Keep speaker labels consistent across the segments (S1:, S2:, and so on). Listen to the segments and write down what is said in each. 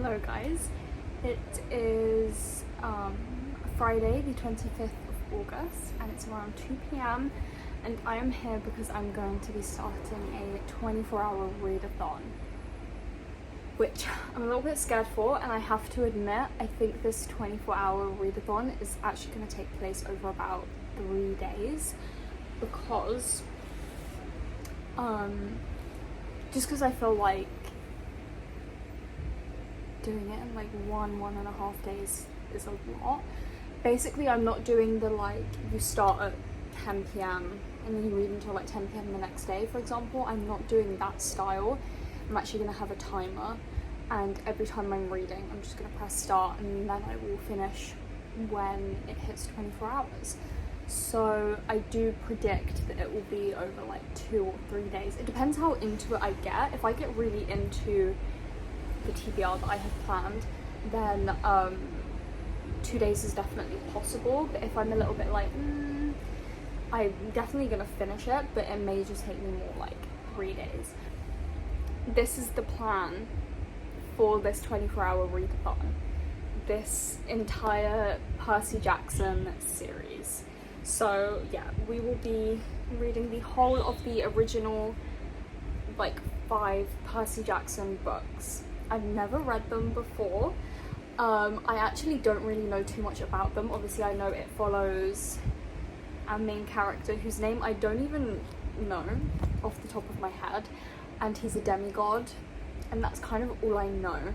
S1: Hello guys, it is Friday the 25th of August and it's around 2 p.m. and I am here because I'm going to be starting a 24-hour readathon, which I'm a little bit scared for, and I have to admit I think this 24-hour readathon is actually going to take place over about 3 days because just because I feel like doing it in like 1.5 days is a lot. Basically, I'm not doing the like you start at 10 p.m. and then you read until like 10 p.m. the next day, for example. I'm not doing that style. I'm actually going to have a timer, and every time I'm reading I'm just going to press start and then I will finish when it hits 24 hours. So I do predict that it will be over like 2 or 3 days. It depends how into it I get. If I get really into the TBR that I have planned, then 2 days is definitely possible. But if I'm a little bit like, I'm definitely gonna finish it, but it may just take me more like 3 days. This is the plan for this 24-hour readathon, this entire Percy Jackson series. So yeah, we will be reading the whole of the original like 5 Percy Jackson books. I've never read them before. I actually don't really know too much about them. Obviously I know it follows our main character whose name I don't even know off the top of my head, and he's a demigod, and that's kind of all I know.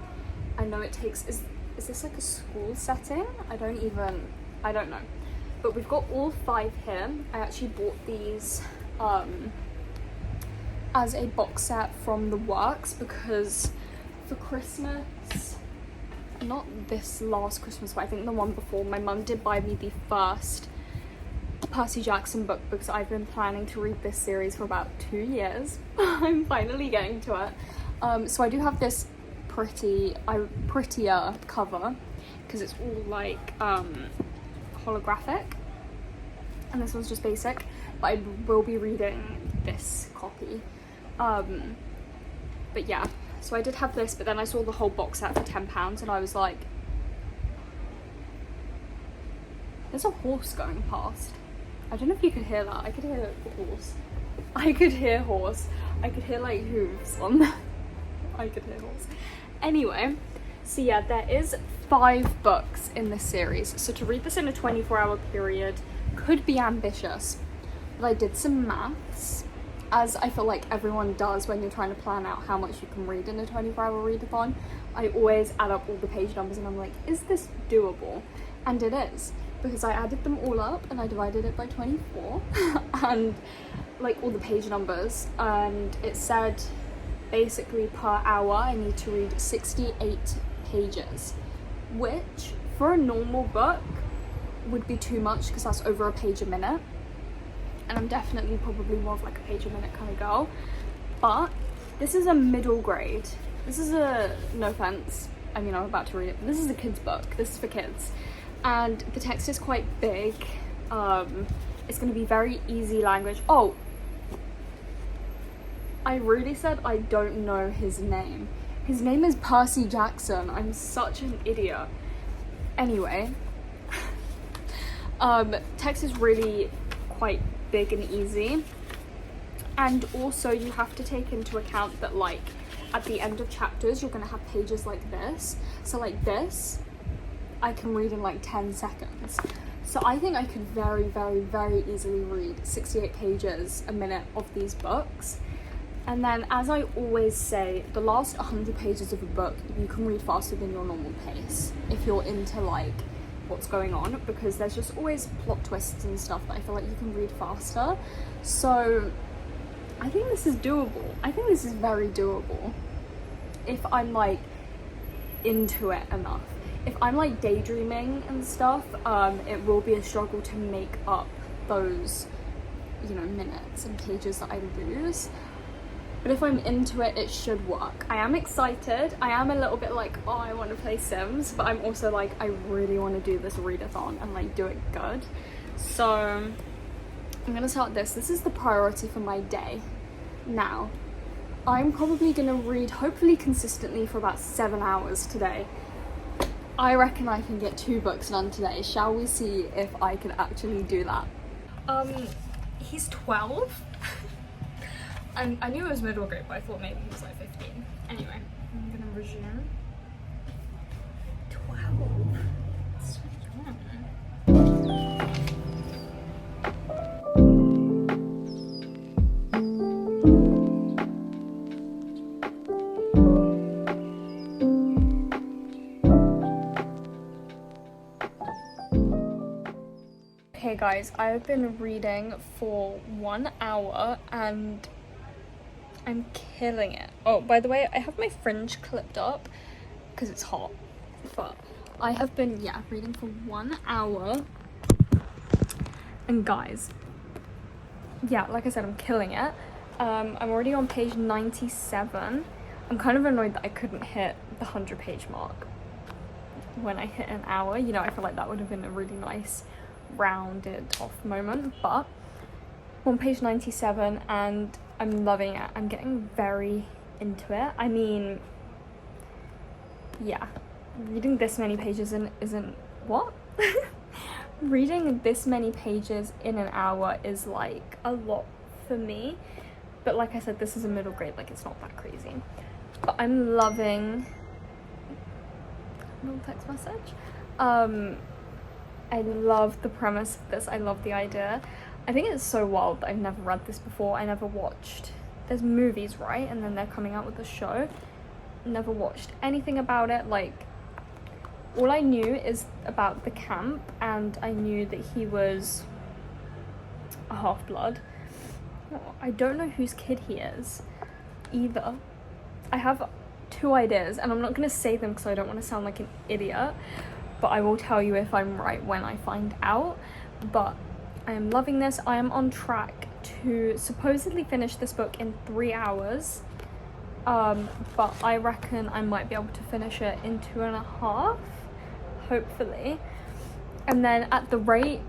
S1: I know it takes, is this like a school setting? I don't know. But we've got all 5 here. I actually bought these as a box set from the works because for Christmas, not this last Christmas, but I think the one before, my mum did buy me the first Percy Jackson book because I've been planning to read this series for about 2 years. I'm finally getting to it. So I do have this prettier cover because it's all like holographic, and this one's just basic, but I will be reading this copy. But yeah, so I did have this, but then I saw the whole box set for £10 and I was like, there's a horse going past. I don't know if you could hear that. I could hear the horse. I could hear horse. I could hear like hooves on the I could hear horse. Anyway, so yeah, there is 5 books in this series. So to read this in a 24-hour period could be ambitious, but I did some maths, as I feel like everyone does when you're trying to plan out how much you can read in a 24-hour readathon. I always add up all the page numbers and I'm like, is this doable? And it is, because I added them all up and I divided it by 24 and like all the page numbers, and it said basically per hour I need to read 68 pages, which for a normal book would be too much because that's over a page a minute, and I'm definitely probably more of like a page a minute kind of girl. But this is a middle grade. This is a, no offense, I mean I'm about to read it, but this is a kid's book. This is for kids, and the text is quite big. It's going to be very easy language. Oh, I really said I don't know his name. His name is Percy Jackson. I'm such an idiot. Anyway, text is really quite big and easy, and also you have to take into account that like at the end of chapters you're gonna have pages like this. So like this I can read in like 10 seconds. So I think I could very, very, very easily read 68 pages a minute of these books. And then, as I always say, the last 100 pages of a book you can read faster than your normal pace if you're into like what's going on, because there's just always plot twists and stuff that I feel like you can read faster. So I think this is doable. I think this is very doable if I'm like into it enough. If I'm like daydreaming and stuff, it will be a struggle to make up those, you know, minutes and pages that I lose. But if I'm into it, it should work. I am excited. I am a little bit like, oh, I want to play Sims, but I'm also like, I really want to do this readathon and like do it good. So I'm gonna start this. This is the priority for my day. Now, I'm probably gonna read, hopefully consistently, for about 7 hours today. I reckon I can get 2 books done today. Shall we see if I can actually do that? He's 12. I knew it was middle grade, but I thought maybe he was like 15. Anyway, I'm gonna resume. 12. That's so young. Okay guys, I've been reading for 1 hour and I'm killing it. Oh, by the way, I have my fringe clipped up because it's hot, but I have been, reading for 1 hour. And guys, like I said, I'm killing it. I'm already on page 97. I'm kind of annoyed that I couldn't hit the 100-page mark when I hit an hour. You know, I feel like that would have been a really nice rounded off moment, but I'm on page 97 and I'm loving it. I'm getting very into it. I mean, reading this many pages isn't what? Reading this many pages in an hour is like a lot for me, but like I said, this is a middle grade, like it's not that crazy. But I'm loving little text message. I love the premise of this. I love the idea. I think it's so wild that I've never read this before. I never watched, there's movies, right? And then they're coming out with a show. Never watched anything about it. Like, all I knew is about the camp, and I knew that he was a half-blood. I don't know whose kid he is either. I have 2 ideas, and I'm not going to say them because I don't want to sound like an idiot, but I will tell you if I'm right when I find out. But I am loving this. I am on track to supposedly finish this book in 3 hours, but I reckon I might be able to finish it in 2.5, hopefully. And then at the rate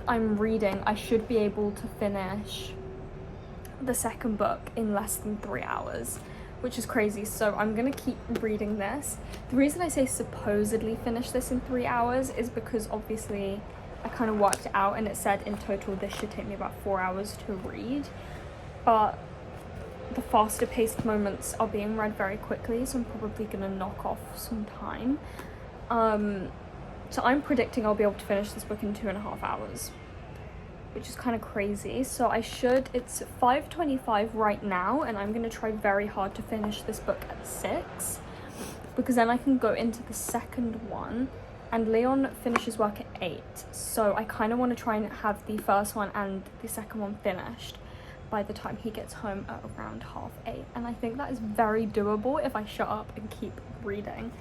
S1: I'm reading, I should be able to finish the second book in less than 3 hours, which is crazy. So I'm gonna keep reading this. The reason I say supposedly finish this in 3 hours is because obviously I kind of worked it out and it said in total this should take me about 4 hours to read, but the faster paced moments are being read very quickly, so I'm probably gonna knock off some time. So I'm predicting I'll be able to finish this book in 2.5 hours, which is kind of crazy. So it's 5:25 right now, and I'm going to try very hard to finish this book at 6, because then I can go into the second one, and Leon finishes work at 8. So I kind of want to try and have the first one and the second one finished by the time he gets home at around 7:30. And I think that is very doable if I shut up and keep reading.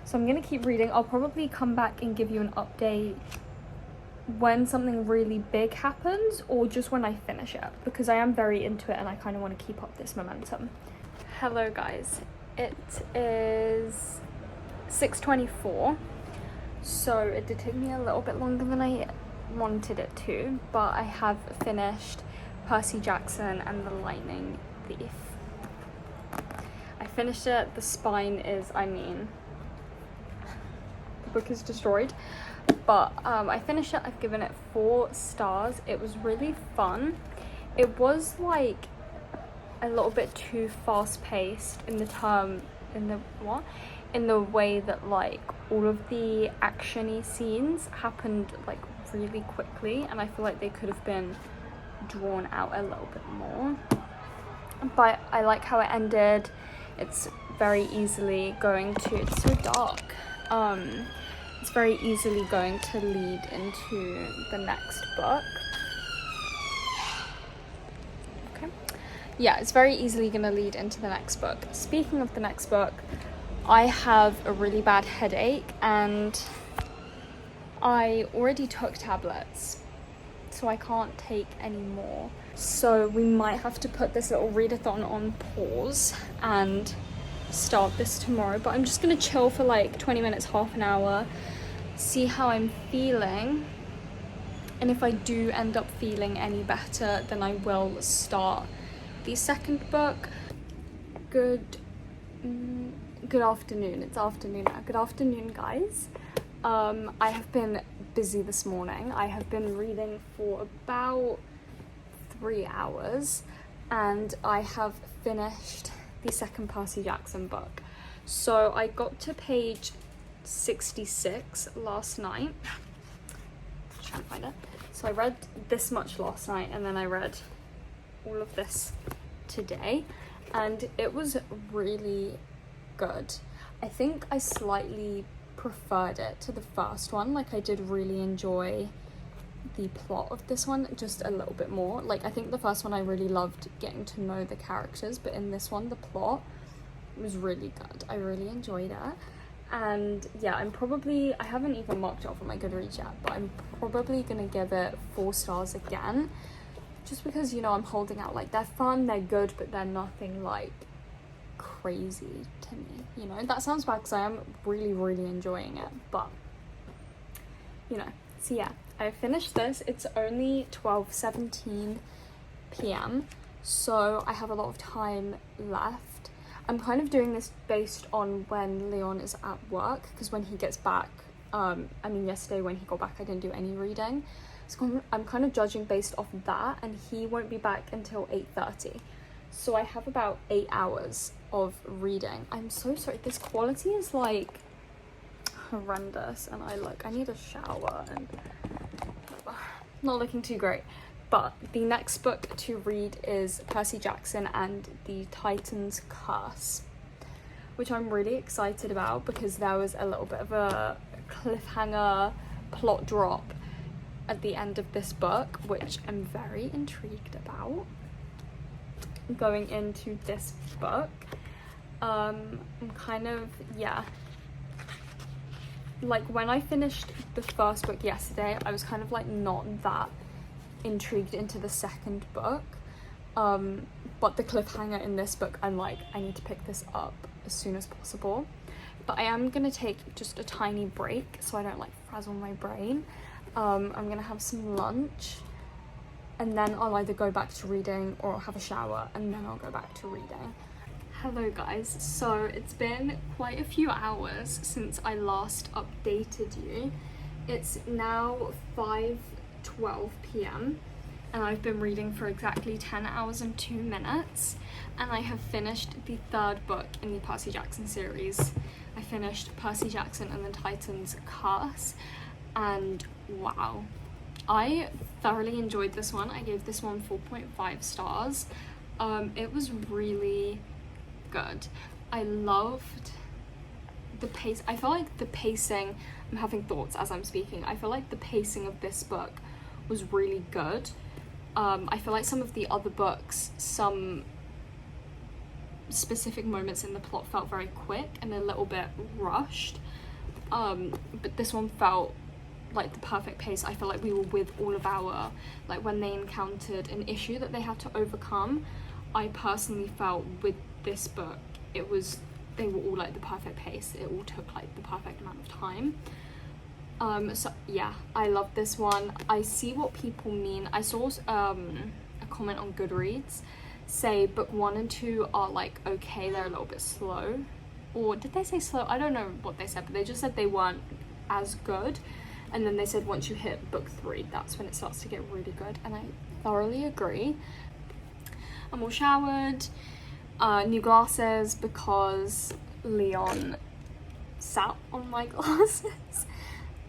S1: So I'm going to keep reading. I'll probably come back and give you an update when something really big happens, or just when I finish it, because I am very into it and I kind of want to keep up this momentum. Hello guys, it is 6:24, so it did take me a little bit longer than I wanted it to, but I have finished Percy Jackson and the Lightning Thief. I finished it. The spine is, the book is destroyed, but I finished it. I've given it 4 stars. It was really fun. It was like a little bit too fast-paced in the way that like all of the action-y scenes happened like really quickly, and I feel like they could have been drawn out a little bit more. But I like how it ended. It's very easily going to, it's so dark, it's very easily going to lead into the next book. Okay. Yeah, it's very easily going to lead into the next book. Speaking of the next book, I have a really bad headache and I already took tablets, so I can't take any more. So we might have to put this little readathon on pause and start this tomorrow, but I'm just gonna chill for like 20 minutes, half an hour, see how I'm feeling, and if I do end up feeling any better, then I will start the second book. Good afternoon. It's afternoon now. Good afternoon, guys. I have been busy this morning. I have been reading for about 3 hours, and I have finished the second Percy Jackson book. So I got to page 66 last night. Trying to find it. So I read this much last night, and then I read all of this today, and it was really good. I think I slightly preferred it to the first one. Like, I did really enjoy the plot of this one just a little bit more. Like, I think the first one I really loved getting to know the characters, but in this one the plot was really good. I really enjoyed it. And yeah, I haven't even marked it off on my Goodreads yet, but I'm probably gonna give it 4 stars again, just because, you know, I'm holding out. Like, they're fun, they're good, but they're nothing like crazy to me, you know. That sounds bad because I am really enjoying it, but you know. So yeah, I finished this. It's only 12:17 p.m, so I have a lot of time left. I'm kind of doing this based on when Leon is at work, because when he gets back, yesterday when he got back I didn't do any reading, so I'm kind of judging based off of that, and he won't be back until 8:30. So I have about 8 hours of reading. I'm so sorry, this quality is like horrendous, and I need a shower and not looking too great. But the next book to read is Percy Jackson and the Titan's Curse, which I'm really excited about because there was a little bit of a cliffhanger plot drop at the end of this book, which I'm very intrigued about going into this book. I'm kind of, yeah, like when I finished the first book yesterday, I was kind of like not that intrigued into the second book, but the cliffhanger in this book, I'm like, I need to pick this up as soon as possible. But I am gonna take just a tiny break so I don't like frazzle my brain. I'm gonna have some lunch, and then I'll either go back to reading or I'll have a shower, and then I'll go back to reading. Hello guys, so it's been quite a few hours since I last updated you. It's now 5:12 p.m, and I've been reading for exactly 10 hours and 2 minutes, and I have finished the 3rd book in the Percy Jackson series. I finished Percy Jackson and the Titan's Curse, and wow, I thoroughly enjoyed this one. I gave this one 4.5 stars. It was really good. I loved the pace. I feel like the pacing, I'm having thoughts as I'm speaking, I feel like the pacing of this book was really good. I feel like some of the other books, some specific moments in the plot felt very quick and a little bit rushed, but this one felt like the perfect pace. I feel like we were with all of our, like when they encountered an issue that they had to overcome, I personally felt with this book they were all like the perfect pace. It all took like the perfect amount of time. So yeah, I love this one. I see what people mean. I saw a comment on Goodreads say book 1 and 2 are like okay, they're a little bit slow, or did they say slow? I don't know what they said, but they just said they weren't as good. And then they said once you hit book 3, that's when it starts to get really good, and I thoroughly agree. I'm all showered, new glasses because Leon sat on my glasses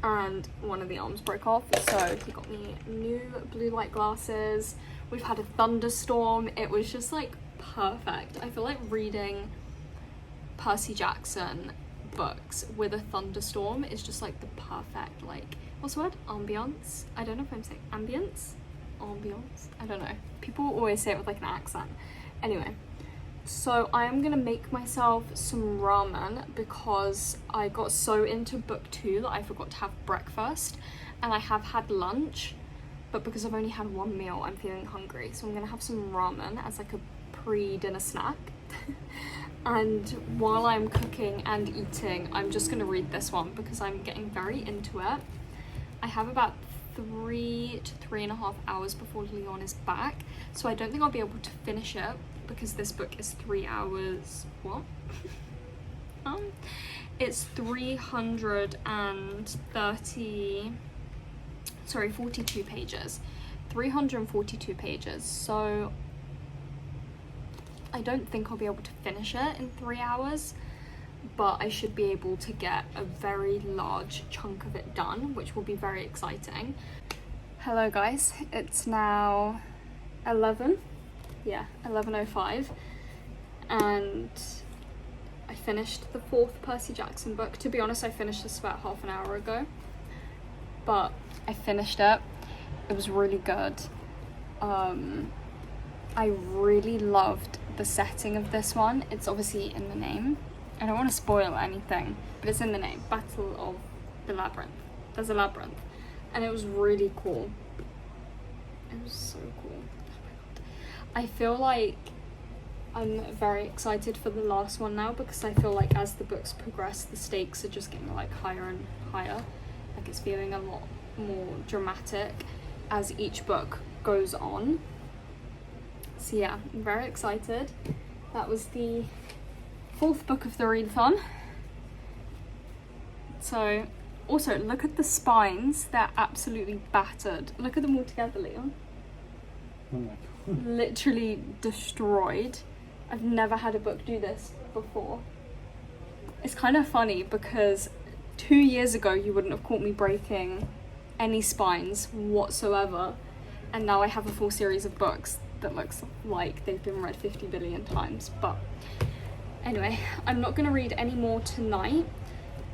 S1: and one of the arms broke off, so he got me new blue light glasses. We've had a thunderstorm. It was just like perfect. I feel like reading Percy Jackson books with a thunderstorm is just like the perfect, like, what's the word? Ambiance? I don't know if I'm saying ambience? Ambiance? I don't know. People always say it with like an accent. Anyway, so I am gonna make myself some ramen because I got so into book 2 that I forgot to have breakfast, and I have had lunch, but because I've only had 1 meal, I'm feeling hungry. So I'm gonna have some ramen as like a pre-dinner snack. And while I'm cooking and eating, I'm just gonna read this one because I'm getting very into it. I have about 3 to 3.5 hours before Leon is back, so I don't think I'll be able to finish it because this book is 3 hours, what? It's 42 pages. 342 pages, so I don't think I'll be able to finish it in 3 hours, but I should be able to get a very large chunk of it done, which will be very exciting. Hello guys, it's now 11:05, and I finished the 4th Percy Jackson book. To be honest, I finished this about half an hour ago, but I finished it. It was really good. I really loved the setting of this one. It's obviously in the name. I don't want to spoil anything, but it's in the name. Battle of the Labyrinth. There's a labyrinth. And it was really cool. It was so cool. Oh my god. I feel like I'm very excited for the last one now, because I feel like as the books progress, the stakes are just getting like higher and higher. Like it's feeling a lot more dramatic as each book goes on. So yeah, I'm very excited. That was the 4th book of the readathon. So also look at the spines, they're absolutely battered. Look at them all together, Leon.
S2: Oh my god.
S1: Literally destroyed. I've never had a book do this before. It's kind of funny because 2 years ago you wouldn't have caught me breaking any spines whatsoever, and now I have a full series of books that looks like they've been read 50 billion times. But anyway, I'm not going to read any more tonight.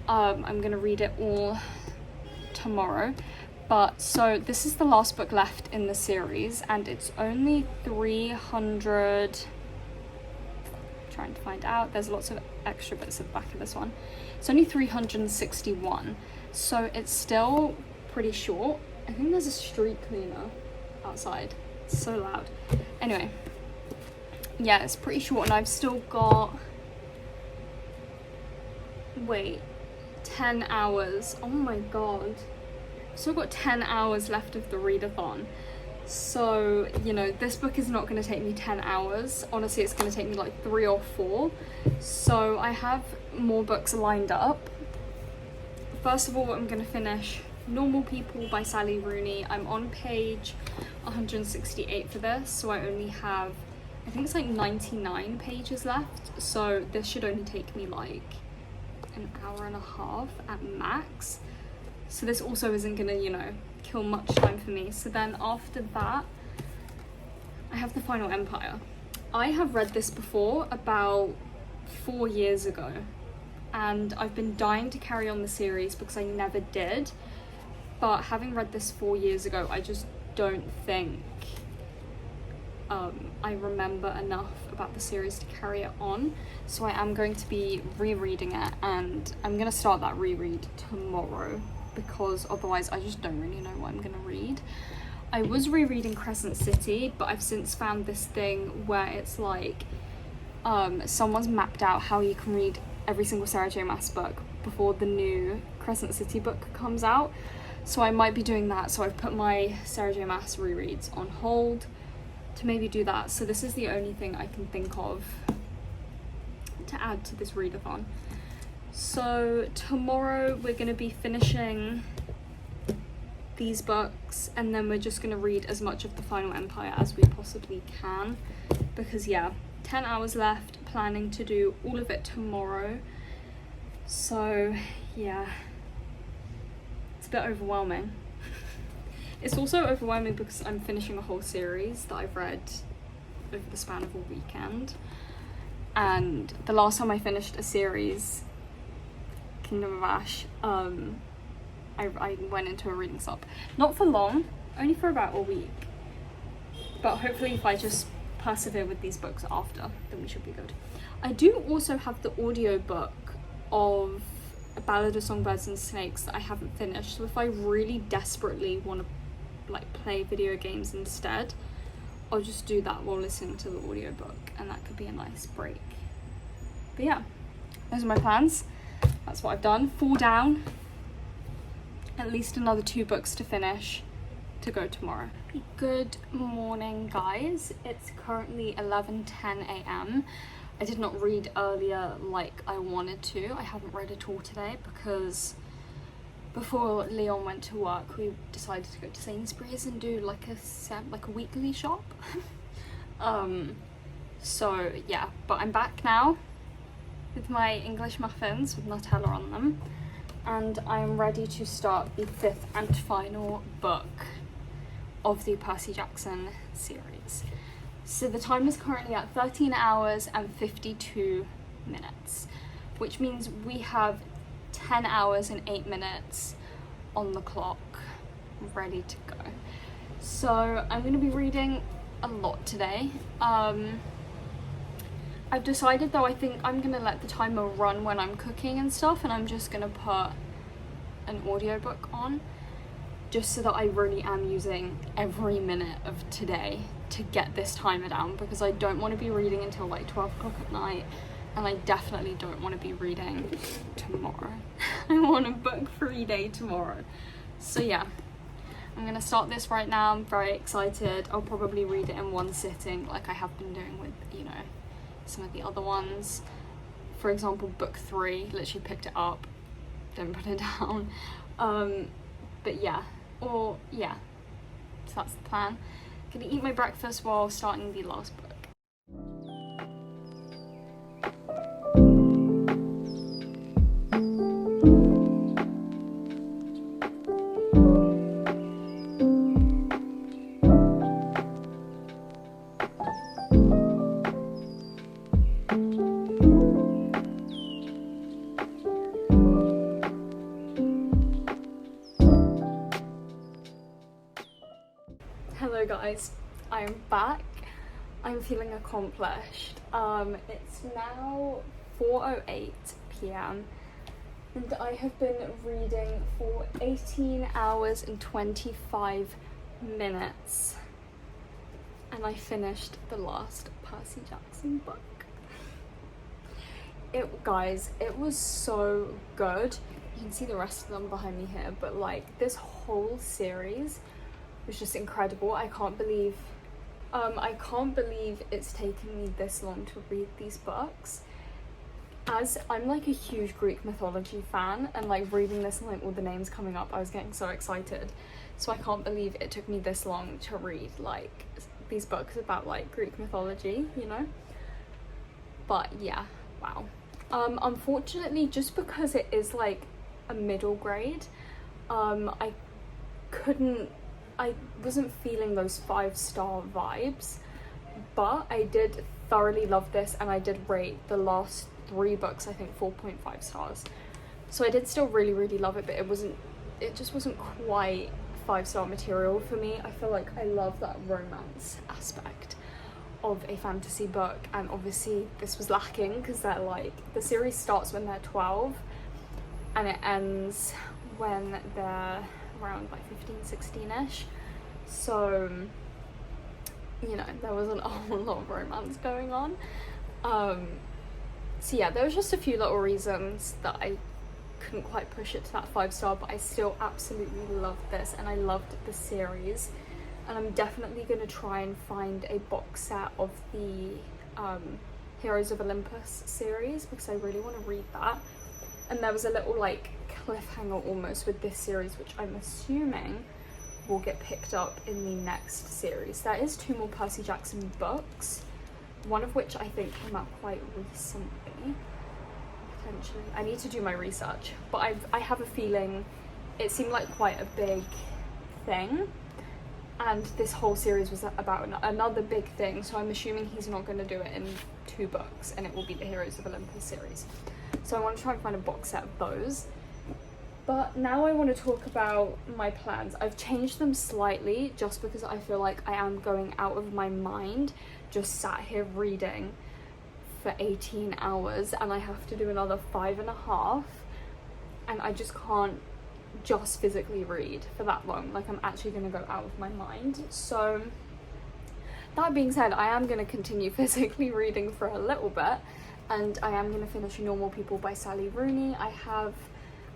S1: I'm going to read it all tomorrow. But so this is the last book left in the series, and it's only 300, trying to find out, there's lots of extra bits at the back of this one. It's only 361, so it's still pretty short. I think there's a street cleaner outside. It's so loud. Anyway, yeah, it's pretty short, and I've still got, 10 hours. Oh my god. I've still got 10 hours left of the readathon. So, you know, this book is not going to take me 10 hours. Honestly, it's going to take me like 3 or 4. So I have more books lined up. First of all, I'm going to finish Normal People by Sally Rooney. I'm on page 168 for this, so I only have, I think it's like 99 pages left. So this should only take me like an hour and a half at max. So this also isn't gonna, you know, kill much time for me. So then after that, I have The Final Empire. I have read this before about 4 years ago, and I've been dying to carry on the series because I never did. But having read this 4 years ago, I just don't think I remember enough about the series to carry it on. So I am going to be rereading it, and I'm going to start that reread tomorrow, because otherwise I just don't really know what I'm going to read. I was rereading Crescent City, but I've since found this thing where it's like someone's mapped out how you can read every single Sarah J Maas book before the new Crescent City book comes out. So I might be doing that. So I've put my Sarah J Maas rereads on hold to maybe do that. So this is the only thing I can think of to add to this readathon. So tomorrow we're going to be finishing these books, and then we're just going to read as much of The Final Empire as we possibly can, because yeah, 10 hours left, planning to do all of it tomorrow. So yeah, it's a bit overwhelming. It's also overwhelming because I'm finishing a whole series that I've read over the span of a weekend, and the last time I finished a series, Kingdom of Ash, I went into a reading slump. Not for long, only for about a week. But hopefully if I just persevere with these books after, then we should be good. I do also have the audiobook of A Ballad of Songbirds and Snakes that I haven't finished. So if I really desperately want to like play video games instead, I'll just do that while listening to the audiobook, and that could be a nice break. But yeah, those are my plans. That's what I've done. 4 down. At least another 2 books to finish, to go tomorrow. Good morning, guys. It's currently 11:10 a.m. I did not read earlier like I wanted to. I haven't read at all today because before Leon went to work, we decided to go to Sainsbury's and do like a weekly shop. So yeah, but I'm back now with my English muffins with Nutella on them, and I'm ready to start the 5th and final book of the Percy Jackson series. So the time is currently at 13 hours and 52 minutes, which means we have 10 hours and 8 minutes on the clock ready to go. So I'm going to be reading a lot today. I've decided though, I think I'm going to let the timer run when I'm cooking and stuff, and I'm just going to put an audiobook on, just so that I really am using every minute of today to get this timer down, because I don't want to be reading until like 12 o'clock at night, and I definitely don't want to be reading tomorrow. I want a book-free day tomorrow. So yeah, I'm going to start this right now. I'm very excited. I'll probably read it in one sitting like I have been doing with, you know, some of the other ones. For example, book 3, literally picked it up, didn't put it down. But yeah, so that's the plan. Gonna eat my breakfast while starting the last book. Hello guys, I'm back. I'm feeling accomplished. It's now 4:08 p.m. and I have been reading for 18 hours and 25 minutes, and I finished the last Percy Jackson book. Guys, it was so good. You can see the rest of them behind me here, but like this whole series was just incredible. I can't believe it's taken me this long to read these books. As I'm like a huge Greek mythology fan, and like reading this and like all the names coming up, I was getting so excited. So I can't believe it took me this long to read like these books about like Greek mythology, you know? But yeah, wow. Unfortunately, just because it is like a middle grade, I wasn't feeling those 5-star vibes, but I did thoroughly love this, and I did rate the last 3 books, I think 4.5 stars. So I did still really, really love it, but it just wasn't quite 5-star material for me. I feel like I love that romance aspect of a fantasy book, and obviously this was lacking because they're like, the series starts when they're 12 and it ends when they're around like 15-16ish, so you know, there wasn't a whole lot of romance going on. So yeah, there was just a few little reasons that I couldn't quite push it to that 5-star, but I still absolutely loved this, and I loved the series, and I'm definitely going to try and find a box set of the Heroes of Olympus series, because I really want to read that. And there was a little like cliffhanger almost with this series, which I'm assuming will get picked up in the next series. There is 2 more Percy Jackson books, one of which I think came out quite recently, potentially. I need to do my research, but I have a feeling it seemed like quite a big thing, and this whole series was about another big thing, so I'm assuming he's not going to do it in 2 books, and it will be the Heroes of Olympus series. So I want to try and find a box set of those. But now I want to talk about my plans. I've changed them slightly just because I feel like I am going out of my mind, just sat here reading for 18 hours, and I have to do another 5.5, and I just can't just physically read for that long. Like, I'm actually going to go out of my mind. So that being said, I am going to continue physically reading for a little bit, and I am going to finish Normal People by Sally Rooney. I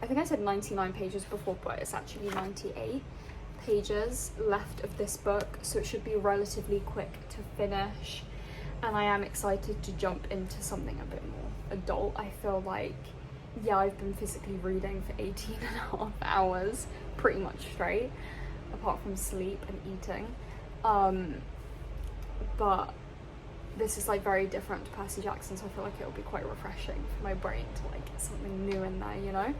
S1: think I said 99 pages before, but it's actually 98 pages left of this book, so it should be relatively quick to finish, and I am excited to jump into something a bit more adult. I feel like, yeah, I've been physically reading for 18 and a half hours pretty much straight, apart from sleep and eating, but this is like very different to Percy Jackson, so I feel like it'll be quite refreshing for my brain to like get something new in there, you know?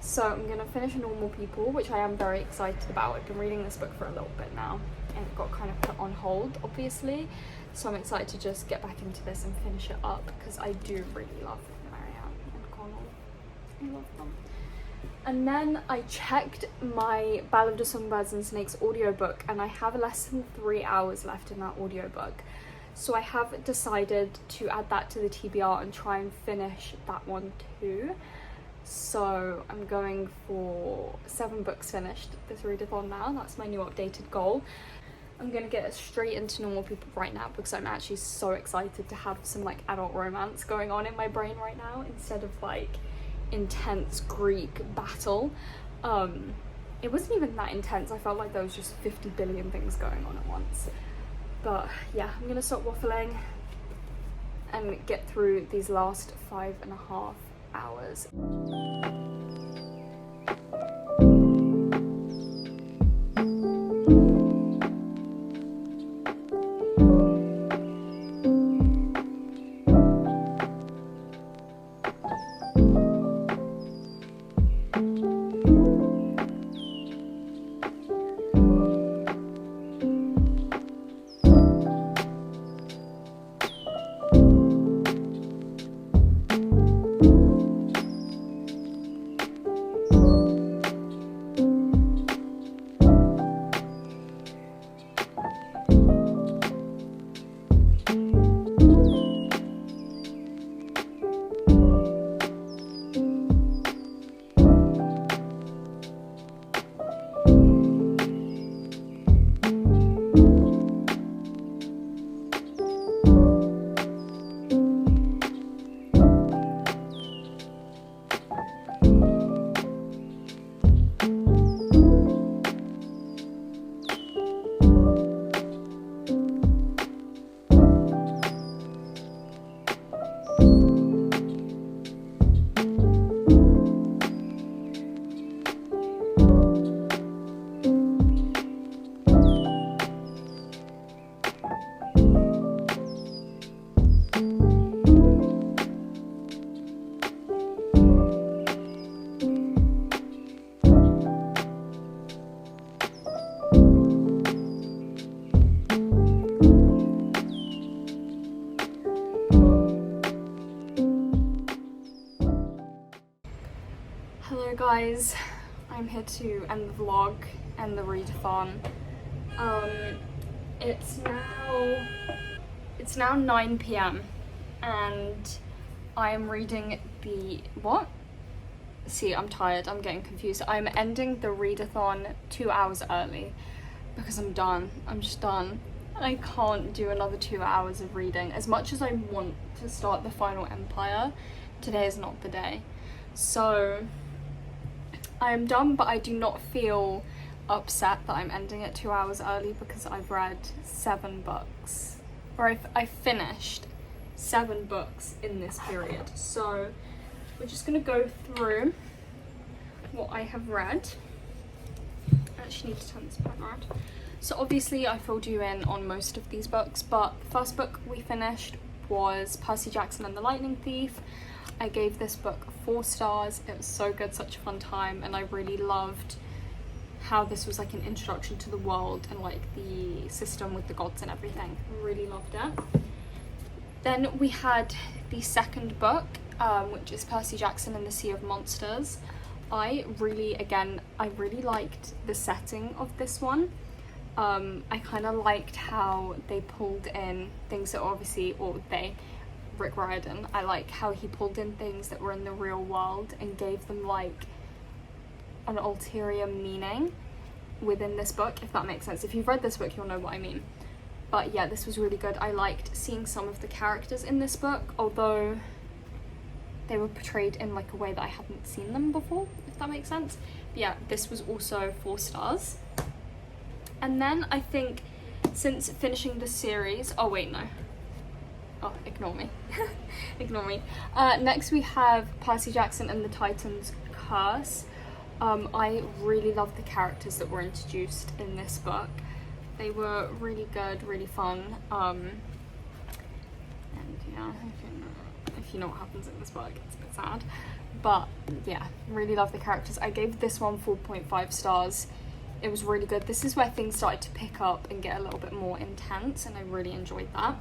S1: So I'm gonna finish Normal People, which I am very excited about. I've been reading this book for a little bit now, and it got kind of put on hold, obviously, so I'm excited to just get back into this and finish it up, because I do really love Marianne and Connell. I love them. And then I checked my Ballad of Songbirds and Snakes audiobook, and I have less than 3 hours left in that audiobook. So I have decided to add that to the TBR and try and finish that one too. So I'm going for 7 books finished this readathon now. That's my new updated goal. I'm gonna get straight into Normal People right now, because I'm actually so excited to have some like adult romance going on in my brain right now, instead of like intense Greek battle. It wasn't even that intense. I felt like there was just 50 billion things going on at once. But yeah, I'm gonna stop waffling and get through these last 5.5 hours. Hello guys, I'm here to end the vlog and the readathon. It's now 9 p.m. and I am reading the what? See, I'm tired, I'm getting confused. I'm ending the readathon 2 hours early because I'm done. I'm just done. I can't do another 2 hours of reading. As much as I want to start the Final Empire, today is not the day. So I am done, but I do not feel upset that I'm ending it 2 hours early, because I've read 7 books, or I finished 7 books in this period. So we're just gonna go through what I have read. I actually need to turn this pen around. So obviously I filled you in on most of these books, but the first book we finished was Percy Jackson and the Lightning Thief. I gave this book 4 stars. It was so good, such a fun time, and I really loved how this was like an introduction to the world and like the system with the gods and everything. I really loved it. Then we had the second book, which is Percy Jackson and the Sea of Monsters. I really liked the setting of this one. I kind of liked how they pulled in things that obviously, Rick Riordan, I like how he pulled in things that were in the real world and gave them like an ulterior meaning within this book, if that makes sense. If you've read this book, you'll know what I mean. But yeah, this was really good. I liked seeing some of the characters in this book, although they were portrayed in like a way that I hadn't seen them before, if that makes sense. But yeah, this was also 4 stars. And then I think since finishing the series, oh wait, no. Oh, ignore me. Ignore me. Next we have Percy Jackson and the Titan's Curse. I really loved the characters that were introduced in this book. They were really good, really fun. And yeah, if you know what happens in this book, it's a bit sad. But yeah, really love the characters. I gave this one 4.5 stars. It was really good. This is where things started to pick up and get a little bit more intense, and I really enjoyed that.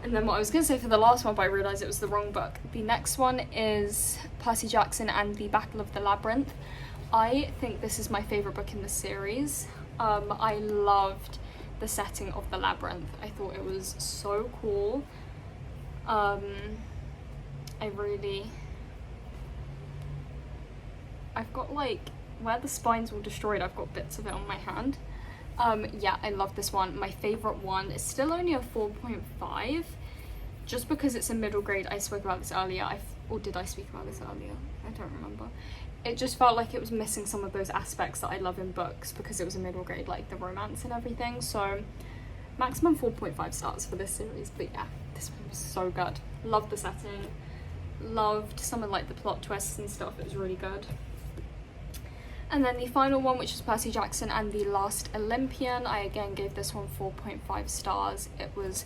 S1: And then what I was going to say for the last one, but I realised it was the wrong book. The next one is Percy Jackson and the Battle of the Labyrinth. I think this is my favourite book in the series. I loved the setting of the labyrinth. I thought it was so cool. I've got like, where the spines were destroyed, I've got bits of it on my hand. Yeah, I love this one. My favourite one is still only a 4.5, just because it's a middle grade. I spoke about this earlier, or did I speak about this earlier? I don't remember. It just felt like it was missing some of those aspects that I love in books because it was a middle grade, like the romance and everything. So maximum 4.5 stars for this series. But yeah, this one was so good. Loved the setting, loved some of like the plot twists and stuff. It was really good. And then the final one, which is Percy Jackson and the Last Olympian, I again gave this one 4.5 stars. It was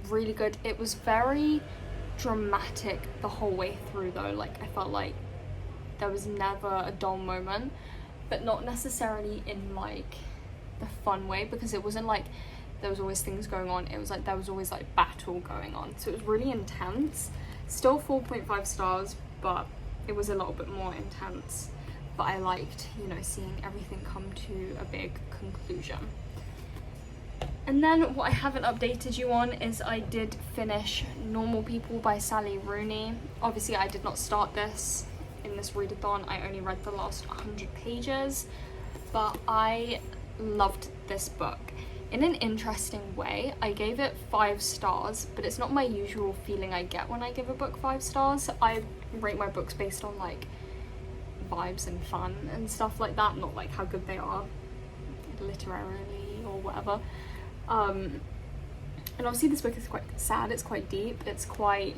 S1: really good. It was very dramatic the whole way through though. Like, I felt like there was never a dull moment, but not necessarily in like the fun way, because it wasn't like there was always things going on. It was like there was always like battle going on. So it was really intense. Still 4.5 stars, but it was a little bit more intense. But I liked, you know, seeing everything come to a big conclusion. And then what I haven't updated you on is I did finish Normal People by Sally Rooney. Obviously I did not start this in this readathon. I only read the last 100 pages, but I loved this book. In an interesting way, I gave it 5 stars, but it's not my usual feeling I get when I give a book 5 stars. I rate my books based on like vibes and fun and stuff like that, not like how good they are literarily or whatever. And obviously this book is quite sad, it's quite deep, it's quite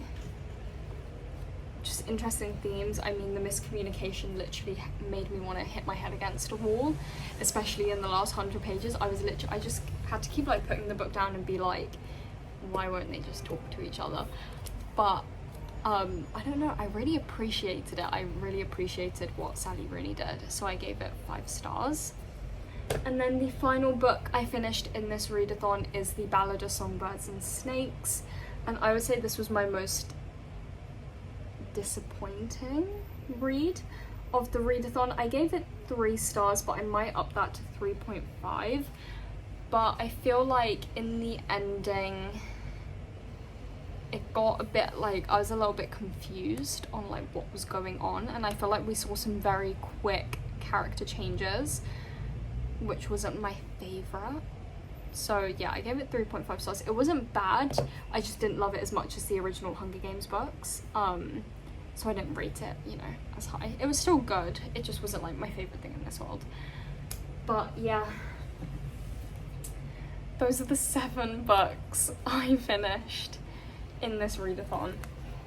S1: just interesting themes. I mean, the miscommunication literally made me want to hit my head against a wall, especially in the last 100 pages. I just had to keep like putting the book down and be like, why won't they just talk to each other? But I don't know, I really appreciated it. I really appreciated what Sally Rooney did, so I gave it 5 stars. And then the final book I finished in this readathon is The Ballad of Songbirds and Snakes, and I would say this was my most disappointing read of the readathon. I gave it 3 stars, but I might up that to 3.5. But I feel like in the ending, it got a bit like, I was a little bit confused on like what was going on, and I feel like we saw some very quick character changes, which wasn't my favourite. So yeah, I gave it 3.5 stars. It wasn't bad, I just didn't love it as much as the original Hunger Games books. So I didn't rate it, you know, as high. It was still good, it just wasn't like my favourite thing in this world. But yeah, those are the 7 books I finished in this readathon,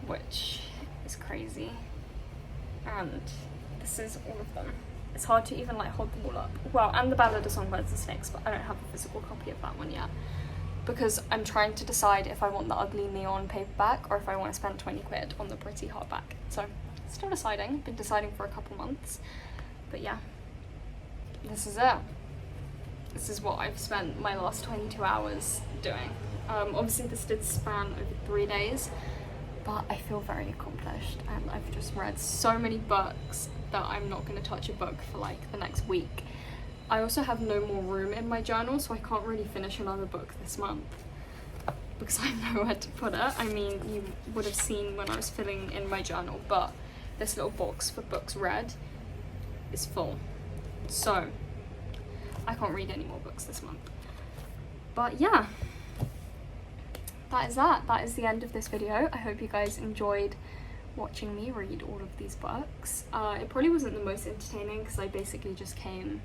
S1: which is crazy. And this is all of them. It's hard to even like hold them all up. Well, and The Ballad of Songbirds and Snakes, but I don't have a physical copy of that one yet, because I'm trying to decide if I want the ugly neon paperback or if I want to spend 20 quid on the pretty hardback. So still deciding, been deciding for a couple months, but yeah, this is it. This is what I've spent my last 22 hours doing. Obviously this did span over 3 days, but I feel very accomplished, and I've just read so many books that I'm not going to touch a book for like the next week. I also have no more room in my journal, so I can't really finish another book this month because I have nowhere to put it. I mean, you would have seen when I was filling in my journal, but this little box for books read is full, so I can't read any more books this month. But yeah, that is that. That is the end of this video. I hope you guys enjoyed watching me read all of these books. It probably wasn't the most entertaining because I basically just came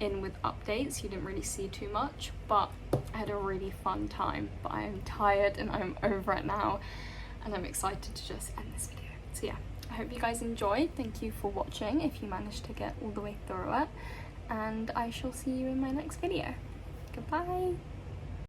S1: in with updates. You didn't really see too much, but I had a really fun time. But I am tired and I'm over it now, and I'm excited to just end this video. So yeah, I hope you guys enjoyed. Thank you for watching if you managed to get all the way through it, and I shall see you in my next video. Goodbye.